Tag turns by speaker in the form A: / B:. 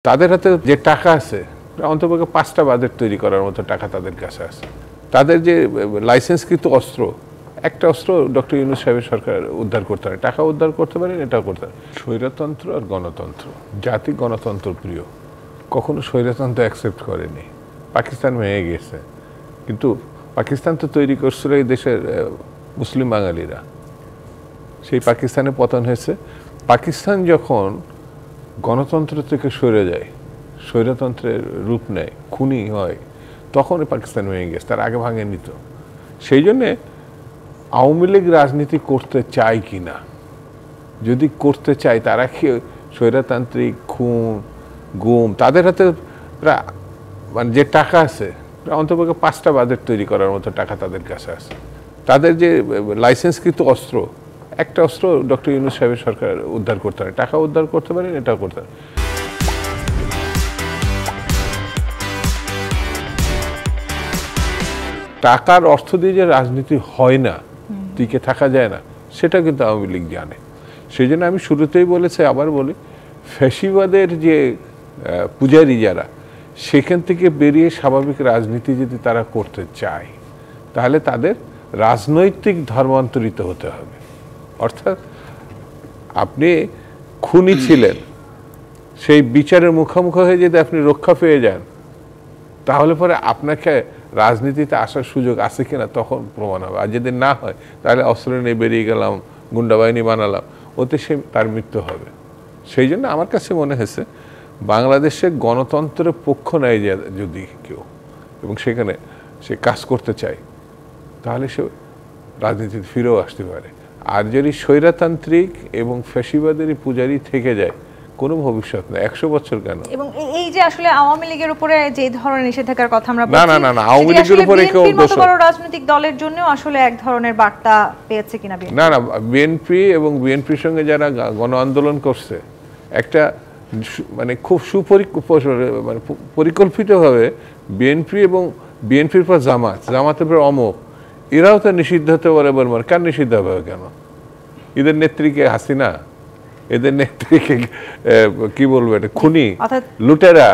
A: তাদের হাতে যে টাকা আছে অন্তপক্ষে 5টা বাজেট তৈরি করার মতো টাকা তাদের কাছে আছে। তাদের যে লাইসেন্সকৃত অস্ত্র, একটা অস্ত্র ডক্টর ইউনূস সাহেবের সরকার উদ্ধার করতে পারে, টাকা উদ্ধার করতে পারেন, এটাও করতে পারে। স্বৈরতন্ত্র আর গণতন্ত্র, জাতি গণতন্ত্র প্রিয়, কখনো স্বৈরতন্ত্র অ্যাকসেপ্ট করেনি। পাকিস্তান ভেঙে গেছে, কিন্তু পাকিস্তান তো তৈরি করছিল এই দেশের মুসলিম বাঙালিরা। সেই পাকিস্তানে পতন হয়েছে। পাকিস্তান যখন গণতন্ত্র থেকে সরে যায়, স্বৈরতন্ত্রের রূপ নেয়, খুনি হয়, তখন পাকিস্তান ভেঙে গেছে, তার আগে ভাঙেনি তো। সেই জন্যে আওয়ামী লীগ রাজনীতি করতে চায় কি না, যদি করতে চায় তারা কি স্বৈরতান্ত্রিক খুন গুম, তাদের হাতে প্রায় মানে যে টাকা আছে অন্তপক্ষে 5টা বাজেট তৈরি করার মতো টাকা তাদের কাছে আছে। তাদের যে লাইসেন্সকৃত অস্ত্র, একটা অস্ত্র ডক্টর ইউনূস সাহেবের সরকার উদ্ধার করতে পারে, টাকা উদ্ধার করতে পারেন, এটাও করতে পারে। টাকার অর্থ দিয়ে যে রাজনীতি হয় না, টিকে থাকা যায় না, সেটা কিন্তু আওয়ামী লীগ জানে। সেই জন্য আমি শুরুতেই বলেছি, আবার বলি, ফ্যাসিবাদের যে পূজারী যারা, সেখান থেকে বেরিয়ে স্বাভাবিক রাজনীতি যদি তারা করতে চায়, তাহলে তাদের রাজনৈতিক ধর্মান্তরিত হতে হবে। অর্থাৎ আপনি খুনি ছিলেন, সেই বিচারের মুখোমুখি হয়ে যদি আপনি রক্ষা পেয়ে যান, তাহলে পরে আপনাকে রাজনীতিতে আসার সুযোগ আছে কিনা তখন প্রমাণ হবে। আর যদি না হয়, তাহলে অস্ত্র নিয়ে বেরিয়ে গেলাম, গুন্ডা বাহিনী বানালাম, ওতে সে তার মৃত্যু হবে। সেই জন্য আমার কাছে মনে হয়েছে বাংলাদেশে গণতন্ত্রের পক্ষ নেয় যদি কেউ, এবং সেখানে সে কাজ করতে চায়, তাহলে সে রাজনীতিতে ফিরেও আসতে পারে। আর যদি স্বৈরতান্ত্রিক এবং ফ্যাসিবাদেরই পূজারি থেকে যায়, কোনো ভবিষ্যৎ নেই, 100 বছর কেন।
B: এবং এই যে আসলে আওয়ামী লীগের উপরে যে ধরনের নিষেধাজ্ঞার কথা আমরা বলছি,
A: না, আওয়ামী লীগের উপরে কেউ দোষ,
B: বড় রাজনৈতিক দলের জন্য আসলে এক ধরনের বার্তা পেয়েছে কিনা
A: না, বিএনপি এবং বিএনপির সঙ্গে যারা গণ আন্দোলন করছে, একটা মানে খুব পরিকল্পিতভাবে বিএনপি এবং বিএনপির পর জামাতের পর অমক, এরাও তো নিষিদ্ধ হতে পারে বলবেন। কার নিষিদ্ধ হবে কেন? এদের নেত্রীকে হাসিনা, এদের নেত্রীকে কি বলবো, খুনি, লুটেরা,